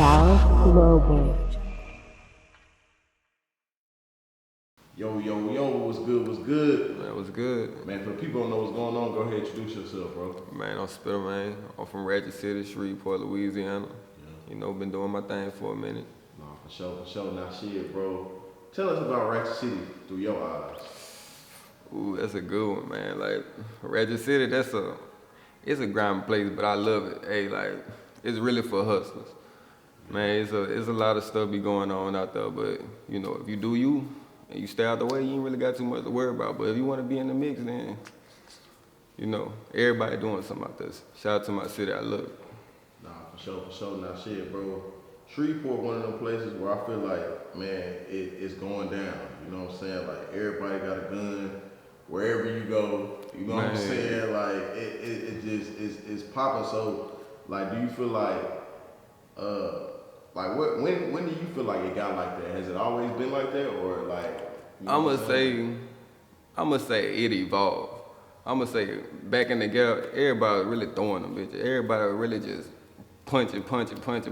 South Global. Yo, what's good, what's good? Man, what's good? Man, for the people who don't know what's going on, go ahead and introduce yourself, bro. Man, I'm SpittaMane. I'm from Ratchet City, Shreveport, Louisiana. Yeah. You know, been doing my thing for a minute. Nah, for sure. Now, shit, bro. Tell us about Ratchet City through your eyes. Ooh, that's a good one, man. Like, Ratchet City, it's a grimy place, but I love it. Hey, like, it's really for hustlers. Man, it's a lot of stuff be going on out there, but, you know, if you do you, and you stay out the way, you ain't really got too much to worry about. But if you want to be in the mix, then, you know, everybody doing something out there. Shout out to my city, I love it. Nah, for sure. Now, shit, bro. Shreveport, one of them places where I feel like, man, it's going down. You know what I'm saying? Like, everybody got a gun. Wherever you go, you know what I'm saying? Like, it just, it's popping. So, like, do you feel like, when do you feel like it got like that? Has it always been like that, or like? You know I'ma say it evolved. I'ma say back in the gap, everybody was really throwing them bitches. Everybody was really just punching.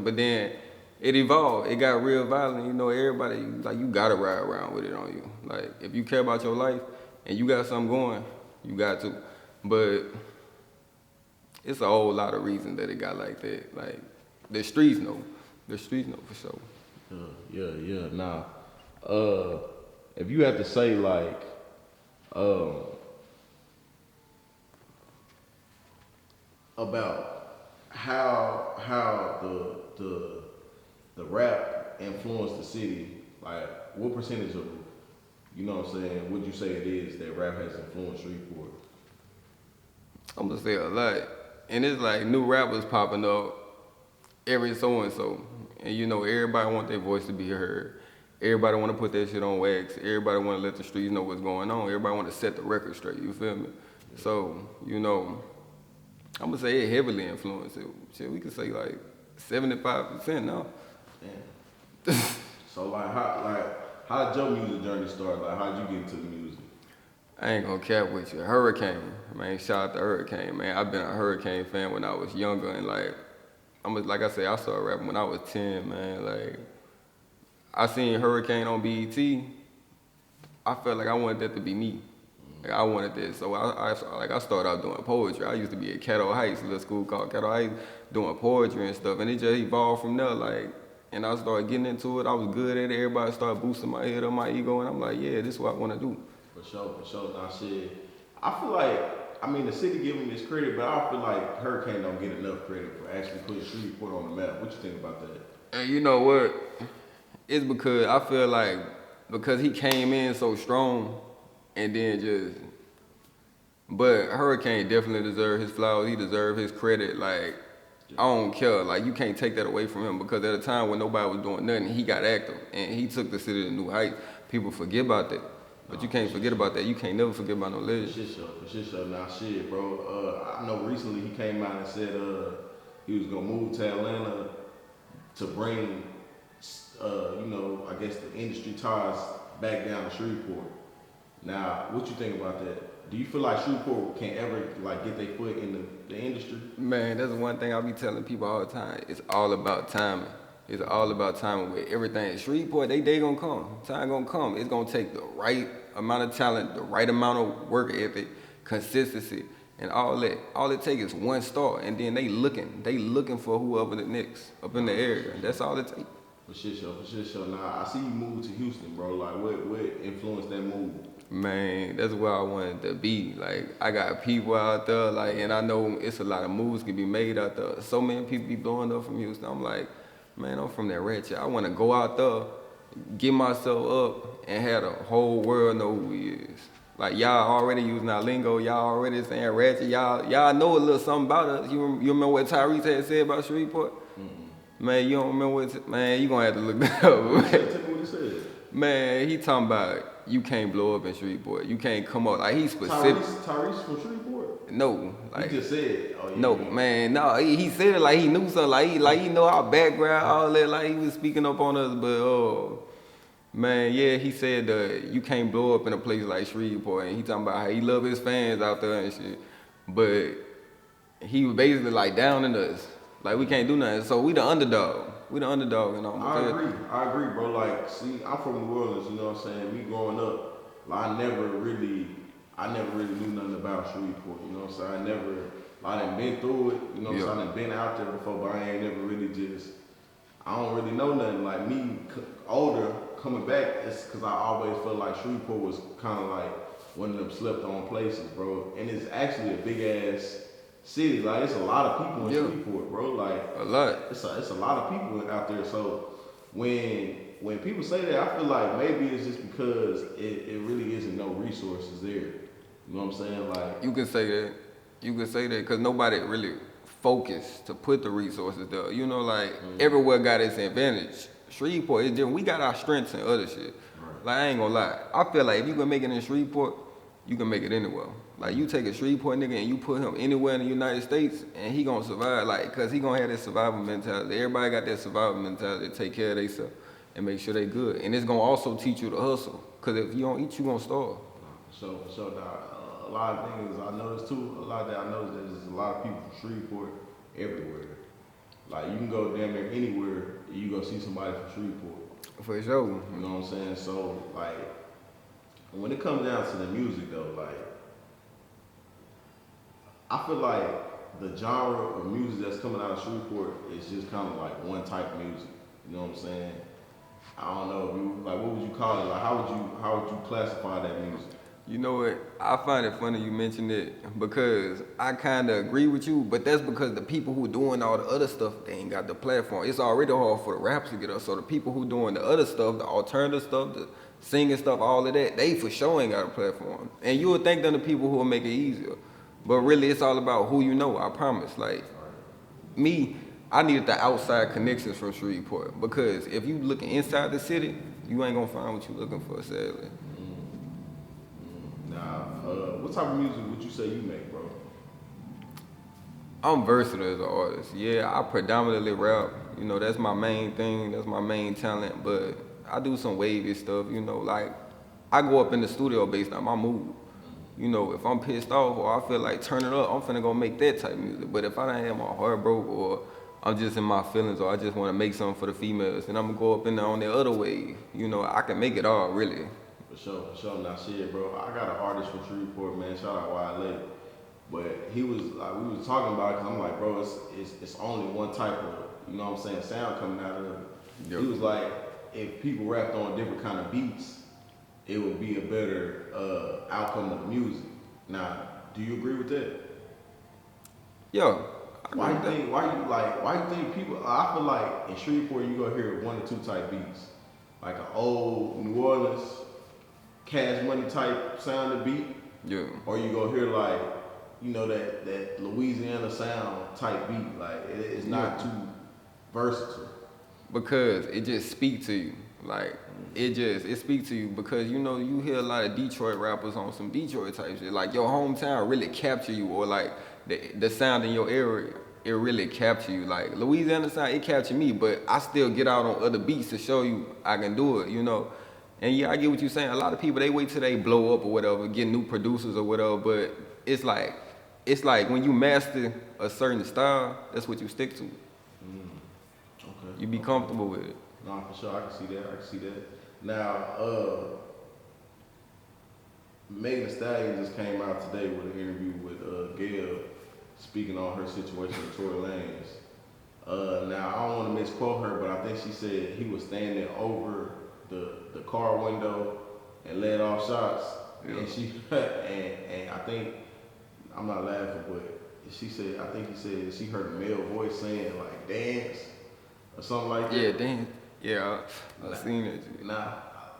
But then it evolved. It got real violent. You know, everybody like you gotta ride around with it on you. Like if you care about your life and you got something going, you got to. But it's a whole lot of reasons that it got like that. Like the streets know. The streets know for sure. Yeah. Now, if you had to say like, about how the rap influenced the city, like what percentage of, you know what I'm saying, would you say it is that rap has influenced Shreveport? I'm gonna say a lot. And it's like new rappers popping up every so and so. And you know, everybody want their voice to be heard. Everybody want to put that shit on wax. Everybody want to let the streets know what's going on. Everybody want to set the record straight, you feel me? So, you know, I'm gonna say it heavily influenced it. Shit, we could say like 75% now. Damn. So how did your music journey start? Like how'd you get into the music? I ain't gonna cap with you. Hurricane, man, shout out to Hurricane, man. I've been a Hurricane fan when I was younger and like I said, I started rapping when I was 10, man. Like, I seen Hurricane on BET. I felt like I wanted that to be me. Like, I wanted that. So I started out doing poetry. I used to be at Caddo Heights, a little school called Caddo Heights, doing poetry and stuff. And it just evolved from there. Like, and I started getting into it. I was good at it. Everybody started boosting my head up, my ego. And I'm like, yeah, this is what I want to do. For sure. Now, shit, I feel like, I mean, the city give him this credit, but I feel like Hurricane don't get enough credit for actually putting Shreveport on the map. What you think about that? And you know what? It's because I feel like because he came in so strong and then just, but Hurricane definitely deserved his flowers. He deserved his credit. Like, I don't care. Like, you can't take that away from him because at a time when nobody was doing nothing, he got active and he took the city to new heights. People forget about that. But you can't forget about that. You can't never forget about no legend. For shit. Now, shit, bro. I know recently he came out and said he was gonna move to Atlanta to bring, you know, I guess the industry ties back down to Shreveport. Now, what you think about that? Do you feel like Shreveport can ever like get their foot in the industry? Man, that's one thing I be telling people all the time. It's all about timing. It's all about timing with everything. Shreveport, they gonna come. Time gonna come. It's gonna take the right amount of talent, the right amount of work ethic, consistency, and all that. All it takes is one star, and then they looking for whoever the next up in the area. That's all it takes. For sure. Now, I see you moved to Houston, bro. Like, what influenced that move? Man, that's where I wanted to be. Like, I got people out there, like, and I know it's a lot of moves can be made out there. So many people be blowing up from Houston. I'm like, man, I'm from that ratchet. I want to go out there, get myself up, and have the whole world know who he is. Like, y'all already using our lingo. Y'all already saying ratchet. Y'all know a little something about us. You remember what Tyrese had said about Shreveport? Mm-hmm. Man, you don't remember what? Man, you gonna have to look that up. Tell me what he said. Man, he talking about you can't blow up in Shreveport. You can't come up. Like, he's specific. Tyrese from Shreveport? No. Like, he just said, oh, yeah. No, man, no. He said it like he knew something. Like he know our background, all that. Like, he was speaking up on us. But, man, yeah, he said you can't blow up in a place like Shreveport. And he talking about how he love his fans out there and shit. But he was basically, like, downing us. Like, we can't do nothing. So we the underdog. We the underdog and all. I agree, bro. Like, see, I'm from New Orleans, you know what I'm saying? Me growing up, like, I never really knew nothing about Shreveport, you know what I'm saying? I done been through it, you know what I'm saying? I done been out there before, but I ain't never really I don't really know nothing. Like, me, older, coming back, it's because I always felt like Shreveport was kind of like one of them slept on places, bro. And it's actually a big ass city. Like, it's a lot of people in Shreveport, bro. Like, a lot. It's a lot of people out there. So when people say that, I feel like maybe it's just because it really isn't no resources there. You know what I'm saying? Like, you can say that. You can say that because nobody really focused to put the resources there. You know, like everywhere got its advantage. Shreveport is different. We got our strengths and other shit. Right. Like, I ain't gonna lie. I feel like if you can make it in Shreveport, you can make it anywhere. Like, you take a Shreveport nigga and you put him anywhere in the United States and he gonna survive. Like, cause he gonna have that survival mentality. Everybody got that survival mentality to take care of themselves and make sure they good. And it's gonna also teach you to hustle. Cause if you don't eat, you gonna starve. So a lot of things I noticed too. A lot that I noticed that there's a lot of people from Shreveport everywhere. Like, you can go damn near anywhere and you go see somebody from Shreveport. For sure. You know what I'm saying? So, like, when it comes down to the music though, like, I feel like the genre of music that's coming out of Shreveport is just kind of like one type of music. You know what I'm saying? I don't know if you, like, what would you call it? Like, how would you classify that music? You know what? I find it funny you mentioned it because I kind of agree with you, but that's because the people who doing all the other stuff, they ain't got the platform. It's already hard for the rappers to get up, so the people who doing the other stuff, the alternative stuff, the singing stuff, all of that, they for sure ain't got a platform. And you would think them the people who will make it easier. But really, it's all about who you know, I promise. Like, me, I needed the outside connections from Shreveport because if you looking inside the city, you ain't gonna find what you looking for, sadly. Nah, what type of music would you say you make, bro? I'm versatile as an artist. Yeah, I predominantly rap. You know, that's my main thing. That's my main talent. But I do some wavy stuff, you know, like I go up in the studio based on my mood. You know, if I'm pissed off or I feel like turning up, I'm finna go make that type of music. But if I don't have my heart broke or I'm just in my feelings or I just want to make something for the females, then I'm gonna go up in there on the other wave. You know, I can make it all, really. For sure. Now, shit, bro. I got an artist from Shreveport, man. Shout out Wale. But he was like, we was talking about it, cause I'm like, bro, it's only one type of, you know what I'm saying, sound coming out of it. Yep. He was like, if people rapped on different kind of beats, it would be a better outcome of the music. Now, do you agree with that? Yeah. Why you think people? I feel like in Shreveport you gonna hear one or two type beats, like an old New Orleans Cash Money type sound of beat, yeah, or you gonna hear like, you know, that Louisiana sound type beat. Like it's not too versatile. Because it just speak to you, like it speaks to you because you know you hear a lot of Detroit rappers on some Detroit type shit. Like your hometown really capture you, or like the sound in your area, it really capture you. Like Louisiana sound, it capture me, but I still get out on other beats to show you I can do it, you know. And yeah, I get what you're saying. A lot of people, they wait till they blow up or whatever, get new producers or whatever, but it's like when you master a certain style, that's what you stick to. Okay. You be comfortable with it. No, for sure. I can see that. Now, Megan Thee Stallion just came out today with an interview with Gail, speaking on her situation with Tory Lanez. Now, I don't want to misquote her, but I think she said he was standing over the car window and let off shots. Yeah. And she and I think, I'm not laughing, but she said, I think he said she heard a male voice saying like dance or something like that. Yeah, dance. Yeah, I've seen it. Nah,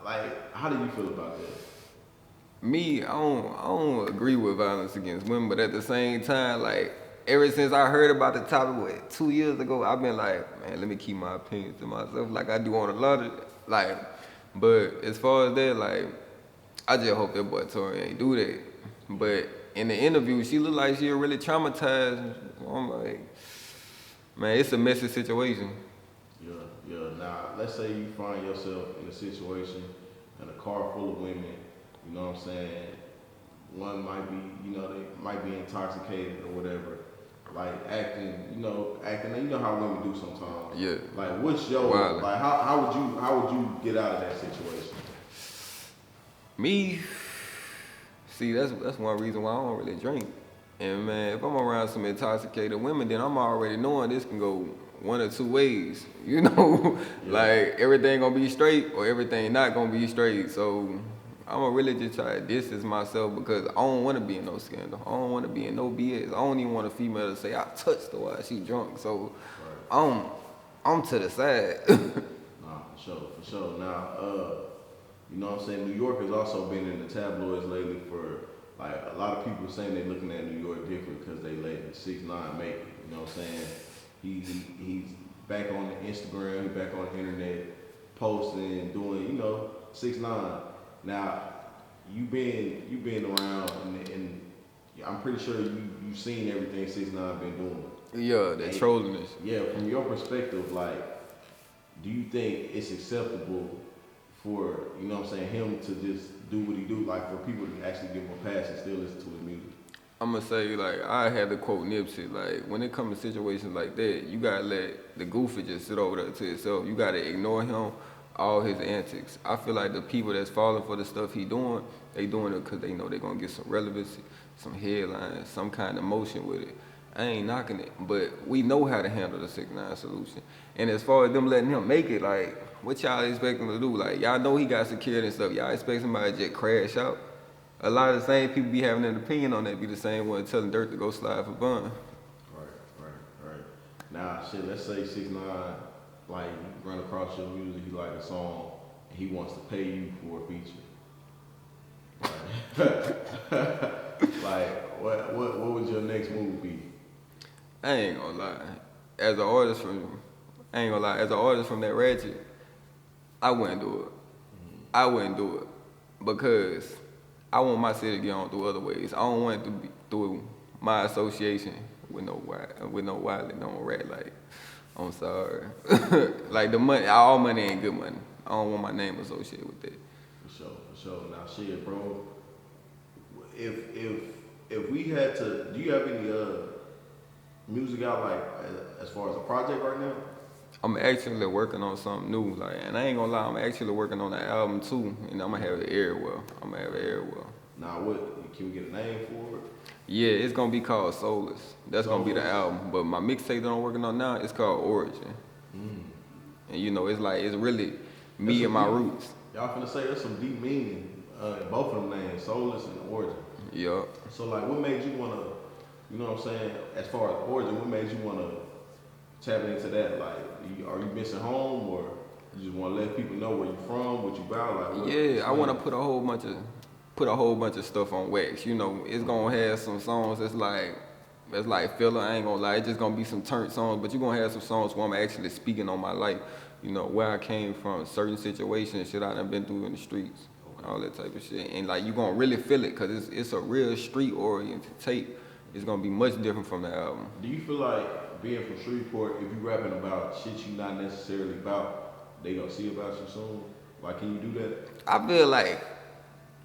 like, how do you feel about that? Me, I don't agree with violence against women, but at the same time, like, ever since I heard about the topic, 2 years ago, I've been like, man, let me keep my opinions to myself, like I do on a lot of, like, but as far as that, like, I just hope that boy Tory ain't do that. But in the interview, she looked like she was really traumatized. I'm like, man, it's a messy situation. Yeah. Now, let's say you find yourself in a situation in a car full of women, you know what I'm saying? One might be, you know, they might be intoxicated or whatever. like acting, acting. You know how women do sometimes. Yeah. Like, what's your Wildin'. like? How would you get out of that situation? Me, see, that's one reason why I don't really drink. And man, if I'm around some intoxicated women, then I'm already knowing this can go one or two ways. You know, Yeah. like everything gonna be straight or everything not gonna be straight. So I'ma really just try to distance myself because I don't want to be in no scandal. I don't want to be in no BS. I don't even want a female to say I touched her while she drunk. So Right. I'm to the side. Nah, for sure. Now, you know what I'm saying? New York has also been in the tabloids lately for, like, a lot of people saying they're looking at New York different because they let 6ix9ine make it. You know what I'm saying? He's back on the Instagram, he's back on the internet, posting, doing, 6ix9ine. Now, you been around and I'm pretty sure you've seen everything 6ix9ine been doing. Yeah, they're trolling us. Yeah, from your perspective, like, do you think it's acceptable for, him to just do what he do, like for people to actually give him a pass and still listen to his music? I'm gonna say, like, I had to quote Nipsey, like, when it comes to situations like that, you gotta let the goofy just sit over there to itself. You gotta ignore him, all his antics. I feel like the people that's falling for the stuff he doing, they doing it because they know they're gonna get some relevancy, some headlines, some kind of motion with it. I ain't knocking it, but we know how to handle the 6ix9ine solution. And as far as them letting him make it, like, what y'all expect him to do? Like, y'all know he got security and stuff. Y'all expect somebody to just crash out? A lot of the same people be having an opinion on that be the same one telling Dirt to go slide for bun. Right. Now, shit, let's say 6ix9ine, like, run across your music, he like a song, and he wants to pay you for a feature. Like, like what would your next move be? I ain't gonna lie. As an artist from that ratchet, I wouldn't do it. I wouldn't do it because I want my city to get on through other ways. I don't want it to be through my association with no widely known rat. Like, I'm sorry. Like the money, all money ain't good money. I don't want my name associated with that. For sure. Now, shit, bro. If we had to, do you have any music out like as far as a project right now? I'm actually working on something new, like, and I ain't gonna lie, I'm actually working on an album too, and I'm gonna have it everywhere. Now, can we get a name for it? Yeah, it's gonna be called Soulless. That's gonna be the album. But my mixtape that I'm working on now, it's called Origin. And it's really me and my roots. Y'all finna say there's some deep meaning in both of them names, Soulless and Origin. Yup. So, like, what made you wanna, you know what I'm saying, as far as Origin, what made you wanna tap into that? Like, are you missing home, or you just wanna let people know where you from, what you about? Like, Yeah, I wanna put a whole bunch of stuff on wax. It's gonna have some songs that's like filler. I ain't gonna lie, it's just gonna be some turnt songs, but you're gonna have some songs where I'm actually speaking on my life. Where I came from, certain situations, shit I done been through in the streets, all that type of shit. And like, you gonna really feel it, cause it's a real street-oriented tape. It's gonna be much different from the album. Do you feel like being from Shreveport, if you rapping about shit you not necessarily about, they gonna see about you soon? Like, can you do that? I feel like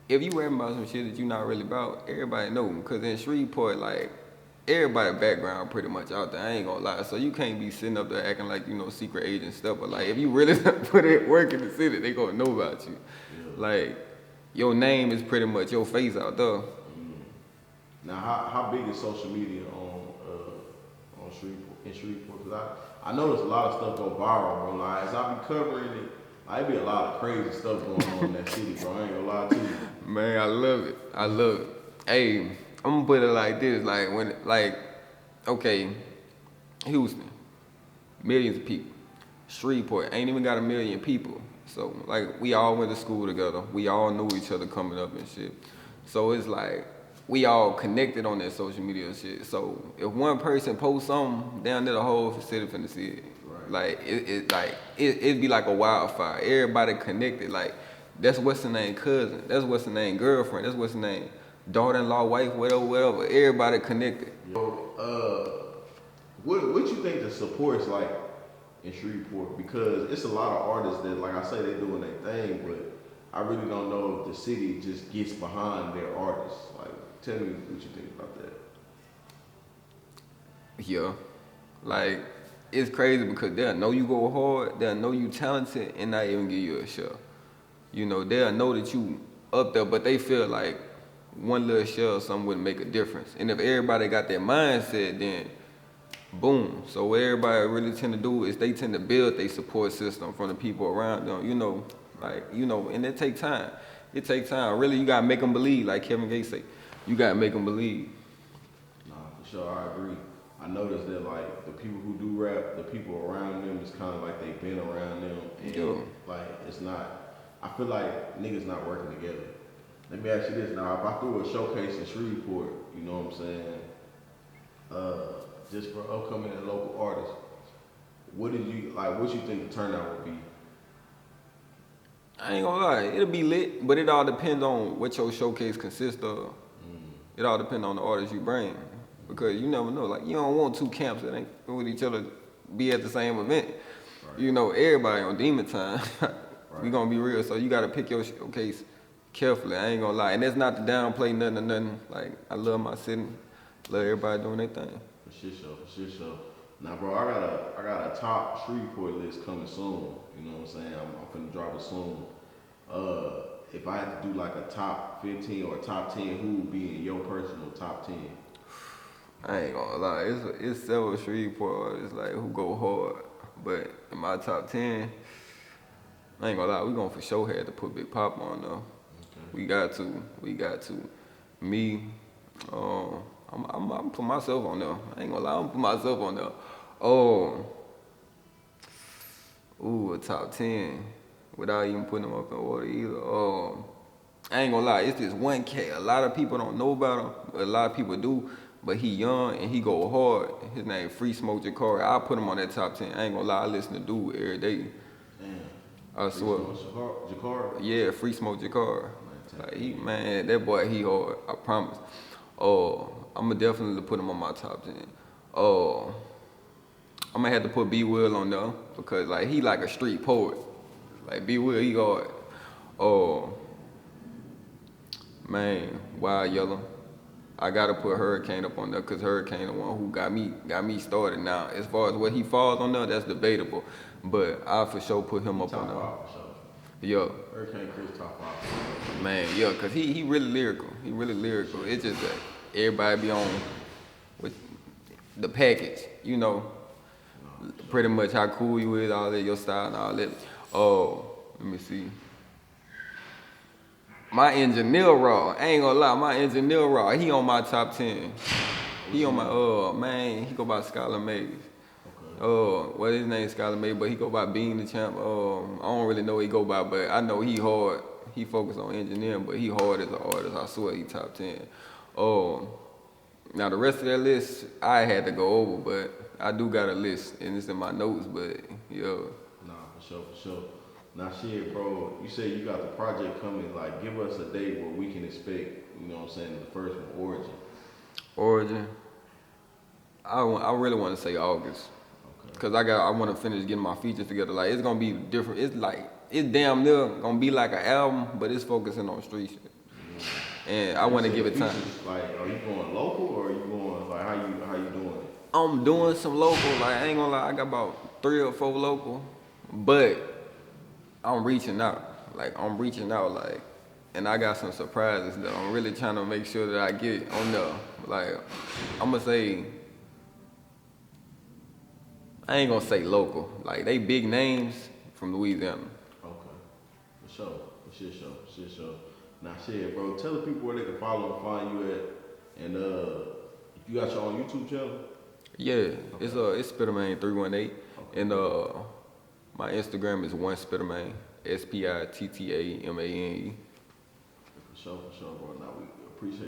if you rapping about some shit that you not really about, everybody know. Cause in Shreveport, like, everybody background pretty much out there. I ain't gonna lie. So you can't be sitting up there acting like secret agent stuff. But like, if you really put in work in the city, they gonna know about you. Yeah. Like, your name is pretty much your face out there. Now, how big is social media on Shreveport? In Shreveport, because I notice a lot of stuff go viral, bro. Like, as I be covering it, it be a lot of crazy stuff going on in that city, bro. I ain't gonna lie to you. Man, I love it. Hey, I'm gonna put it like this, okay, Houston, millions of people. Shreveport ain't even got 1 million people. So, like, we all went to school together. We all knew each other coming up and shit. So it's like, we all connected on that social media shit. So if one person posts something, down there the whole city finna see it. Right. Like, it'd be like a wildfire. Everybody connected. Like, that's what's the name cousin. That's what's the name girlfriend. That's what's the name daughter-in-law, wife, whatever. Everybody connected. What you think the support's like in Shreveport? Because it's a lot of artists that, like I say, they doing their thing, but I really don't know if the city just gets behind their artists. Like, tell me what you think about that. Yeah. Like, it's crazy because they'll know you go hard, they'll know you talented, and not even give you a shot. You know, they'll know that you up there, but they feel like one little shell or something wouldn't make a difference. And if everybody got that mindset, then boom. So what everybody really tend to do is they tend to build their support system from the people around them. And it take time. It take time. Really, you gotta make them believe, like Kevin Gates say. You gotta make them believe. Nah, for sure, I agree. I noticed that like the people who do rap, the people around them is kind of like they've been around them, and Yeah. like it's not. I feel like niggas not working together. Let me ask you this now: if I threw a showcase in Shreveport, you know what I'm saying, just for upcoming and local artists, what did you like? What you think the turnout would be? I ain't gonna lie, it'll be lit, but it all depends on what your showcase consists of. It all depends on the artists you bring. Because you never know. Like, you don't want two camps that ain't with each other be at the same event. Right. You know, everybody on demon time. Right. We gonna be real. So you gotta pick your showcase carefully. I ain't gonna lie. And that's not to downplay nothing or nothing. Like, I love my city. Love everybody doing their thing. For shit show. Now, bro, I got a top Shreveport list coming soon. You know what I'm saying? I'm finna drop it soon. If I had to do like a top 15 or a top 10, who would be in your personal top 10? I ain't gonna lie. It's several Shreveport artists like who go hard. But in my top 10, I ain't gonna lie. We gonna for sure have to put Big Pop on though. Okay. We got to. Me, I'm put myself on there. I ain't gonna lie, I'm put myself on there. Oh, a top 10 without even putting them up in order either. I ain't gonna lie, it's this one cat. A lot of people don't know about him, but a lot of people do. But he young and he go hard. His name Free Smoke Jakari. I put him on that top 10. I ain't gonna lie, I listen to dude every day. Damn. I swear. Jakar? Yeah, Free Smoke Jakari. Like man, that boy he hard. I promise. I'ma definitely put him on my top 10. I'm gonna have to put B Will on there because like he like a street poet. Like B Will, he hard. Man, Wild Yellow. I gotta put Hurricane up on there because Hurricane the one who got me started. Now, as far as what he falls on there, that's debatable. But I for sure put him up on there. Top 5 for sure. Yeah. Hurricane Chris top 5. Man, yeah, cause he really lyrical. He really lyrical. It's just that everybody be on with the package, you know. Pretty much how cool you is, all that, your style and all that. Let me see. My engineer raw. I ain't gonna lie, my engineer raw. He on my top 10. He on my man. He go by Skylar Mays. Okay. What his name Skylar Mays, but he go by Being the Champ. I don't really know what he go by, but I know he hard. He focus on engineering, but he hard as an artist. I swear he top 10. Now the rest of that list I had to go over, but I do got a list and it's in my notes. But yo. Nah, for sure. Now shit, bro, you say you got the project coming, like give us a date where we can expect, you know what I'm saying, the first one, Origin. I really want to say August. Okay. Cause I want to finish getting my features together. Like it's gonna be different. It's damn near gonna be like an album, but it's focusing on street shit. And I want to give it time. Like, are you going local or are you going like how you doing it? I'm doing some local. Like I ain't gonna lie, I got about 3 or 4 local, but I'm reaching out. Like, and I got some surprises that I'm really trying to make sure that I get on there. Like, I'm gonna say, I ain't gonna say local. Like, they big names from Louisiana. Okay. For sure. Now, shit, bro, tell the people where they can follow and find you at. And you got your own YouTube channel? Yeah, okay. It's SpittaMane 318. Okay. And my Instagram is SpittaMane, SpittaMane. For sure, bro. Now we appreciate